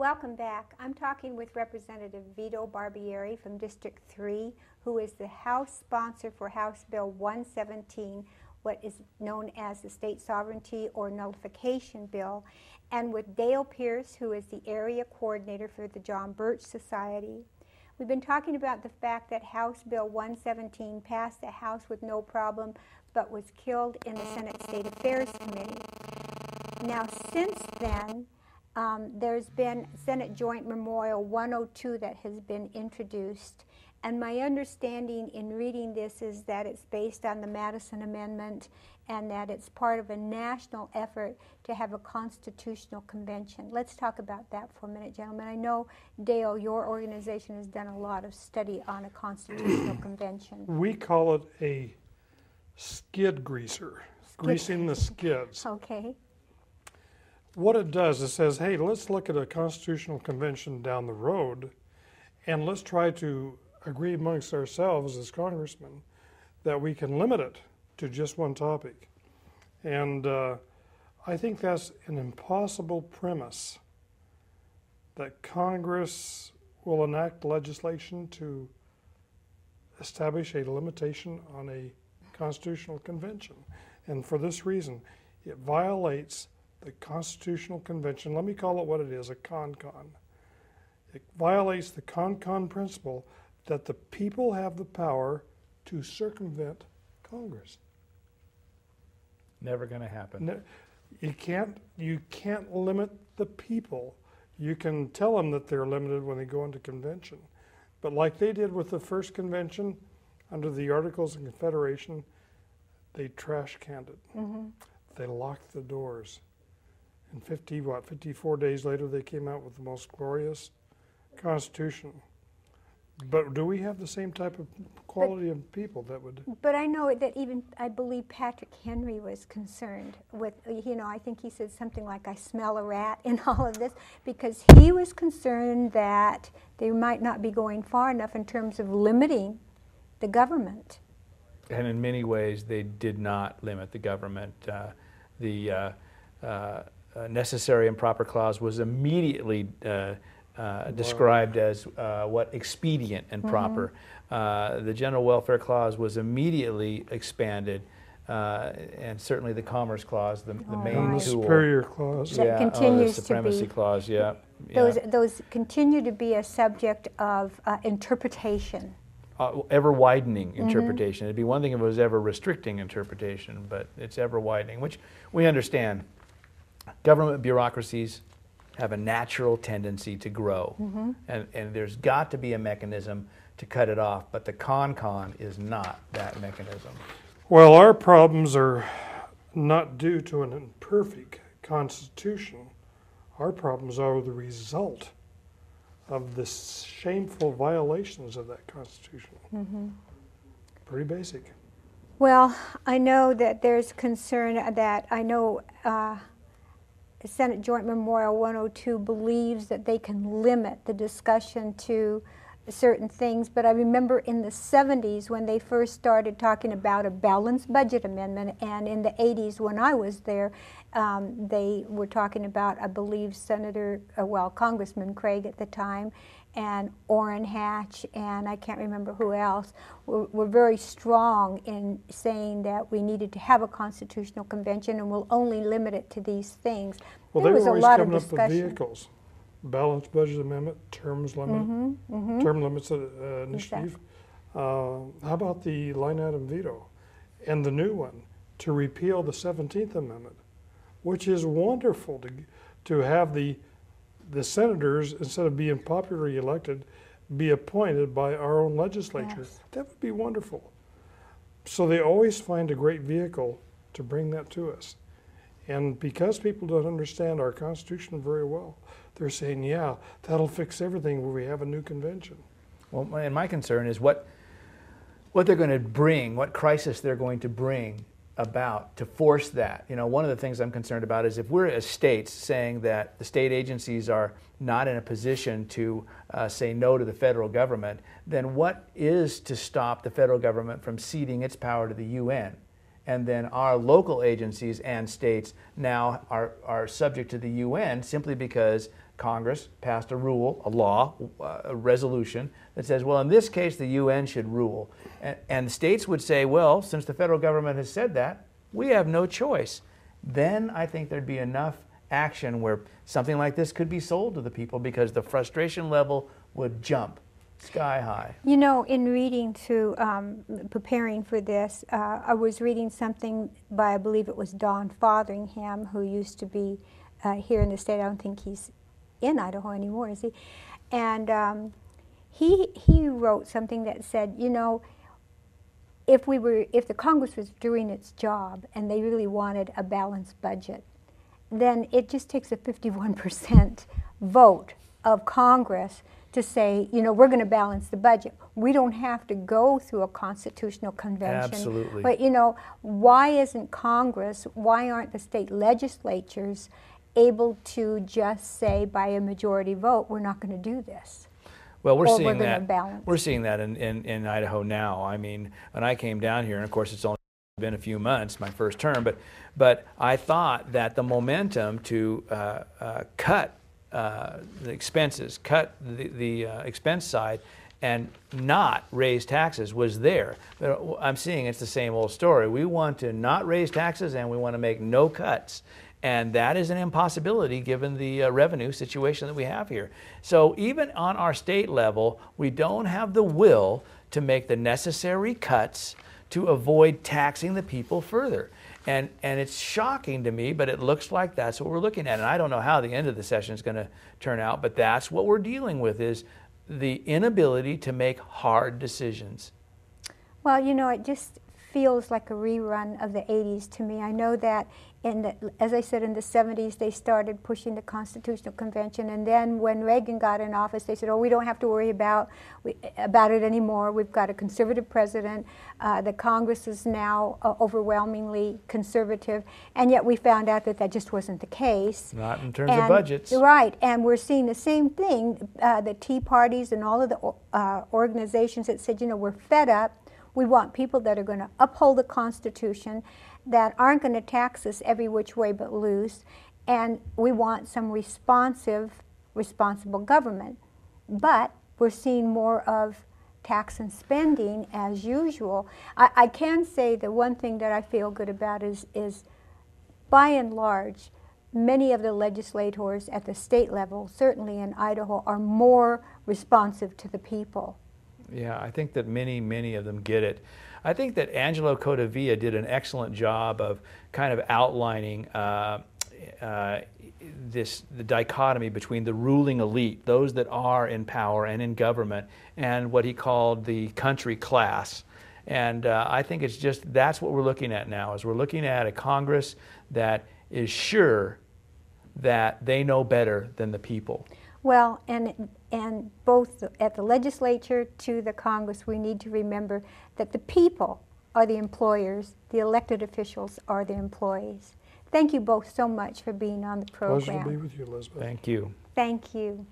Welcome back. I'm talking with Representative Vito Barbieri from District 3, who is the House sponsor for House Bill 117, what is known as the State Sovereignty or Nullification Bill, and with Dale Pearce, who is the area coordinator for the John Birch Society. We've been talking about the fact that House Bill 117 passed the House with no problem, but was killed in the Senate State Affairs Committee. Now, since then, there's been Senate Joint Memorial 102 that has been introduced, and my understanding in reading this is that it's based on the Madison Amendment and that it's part of a national effort to have a constitutional convention. Let's talk about that for a minute, gentlemen. I know, Dale, your organization has done a lot of study on a constitutional convention. We call it a skid greaser, greasing the skids. Okay. What it does, it says, hey, let's look at a constitutional convention down the road and let's try to agree amongst ourselves as congressmen that we can limit it to just one topic. And I think that's an impossible premise, that Congress will enact legislation to establish a limitation on a constitutional convention. And for this reason, it violates the Constitutional Convention. Let me call it what it is, a con-con. It violates the con-con principle that the people have the power to circumvent Congress. Never going to happen. You can't limit the people. You can tell them that they're limited when they go into convention. But like they did with the first convention under the Articles of Confederation, they trash canned it. Mm-hmm. They locked the doors. And 54 days later, they came out with the most glorious Constitution. But do we have the same type of quality of people that would? But I know that even, I believe Patrick Henry was concerned with, I think he said something like, I smell a rat in all of this, because he was concerned that they might not be going far enough in terms of limiting the government. And in many ways, they did not limit the government. Necessary and proper clause was immediately described as expedient and proper. The general welfare clause was immediately expanded, and certainly the commerce clause, the main tool. Superior clause. That continues the supremacy to be, clause, yeah. Those continue to be a subject of interpretation. Ever widening interpretation. It'd be one thing if it was ever restricting interpretation, but it's ever widening, which we understand. Government bureaucracies have a natural tendency to grow, and there's got to be a mechanism to cut it off, but the con-con is not that mechanism. Well, our problems are not due to an imperfect Constitution. Our problems are the result of the shameful violations of that Constitution. Pretty basic. Well, I know that there's concern that Senate Joint Memorial 102 believes that they can limit the discussion to certain things, but I remember in the 70s when they first started talking about a balanced budget amendment, and in the 80s when I was there, they were talking about, I believe, Congressman Craig at the time, and Orrin Hatch, and I can't remember who else, were very strong in saying that we needed to have a constitutional convention and we'll only limit it to these things. Well, there they was were always a lot of coming up with discussion. vehicles. Balanced budget amendment, terms limit, term limits initiative. How about the line item veto? And the new one, to repeal the 17th Amendment, which is wonderful to have the senators, instead of being popularly elected, be appointed by our own legislature. Yes. That would be wonderful. So they always find a great vehicle to bring that to us. And because people don't understand our Constitution very well, they're saying, yeah, that'll fix everything when we have a new convention. Well, and my concern is what they're going to bring, what crisis they're going to bring about to force that. One of the things I'm concerned about is if we're as states saying that the state agencies are not in a position to say no to the federal government, then what is to stop the federal government from ceding its power to the UN? and then our local agencies and states now are subject to the UN simply because Congress passed a rule, a law, a resolution that says, well, in this case, the UN should rule. And the states would say, well, since the federal government has said that, we have no choice. Then I think there'd be enough action where something like this could be sold to the people because the frustration level would jump sky high. You know, in reading through, preparing for this, I was reading something by, I believe it was Don Fotheringham, who used to be here in the state. I don't think he's in Idaho anymore, is he? And he wrote something that said, you know, if the Congress was doing its job and they really wanted a balanced budget, then it just takes a 51% vote of Congress to say, you know, we're going to balance the budget. We don't have to go through a constitutional convention. Absolutely. But, you know, why isn't Congress, why aren't the state legislatures able to just say by a majority vote, we're not going to do this? Well, we're Or seeing we're gonna that. balance. We're seeing that in Idaho now. I mean, when I came down here, and of course it's only been a few months, my first term, but I thought that the momentum to cut the expenses, cut the expense side, and not raise taxes was there. But I'm seeing it's the same old story. We want to not raise taxes and we want to make no cuts. And that is an impossibility given the revenue situation that we have here. So even on our state level, we don't have the will to make the necessary cuts to avoid taxing the people further. And it's shocking to me, but it looks like that's what we're looking at. And I don't know how the end of the session is going to turn out, but that's what we're dealing with, is the inability to make hard decisions. Well, you know, it just feels like a rerun of the 80s to me. I know that as I said, in the 70s, they started pushing the Constitutional Convention, and then when Reagan got in office, they said, oh, we don't have to worry about it anymore. We've got a conservative president. The Congress is now overwhelmingly conservative, and yet we found out that that just wasn't the case. Not in terms of budgets. Right, and we're seeing the same thing. The Tea Parties and all of the organizations that said, you know, we're fed up. We want people that are going to uphold the Constitution, that aren't going to tax us every which way but loose, and we want some responsible government. But we're seeing more of tax and spending as usual. I can say the one thing that I feel good about is by and large, many of the legislators at the state level, certainly in Idaho, are more responsive to the people. Yeah, I think that many of them get it. I think that Angelo Codavilla did an excellent job of kind of outlining the dichotomy between the ruling elite, those that are in power and in government, and what he called the country class. And I think it's just, that's what we're looking at now, is we're looking at a Congress that is sure that they know better than the people. Well, and both at the legislature to the Congress, we need to remember that the people are the employers, the elected officials are the employees. Thank you both so much for being on the program. Pleasure to be with you, Elizabeth. Thank you. Thank you.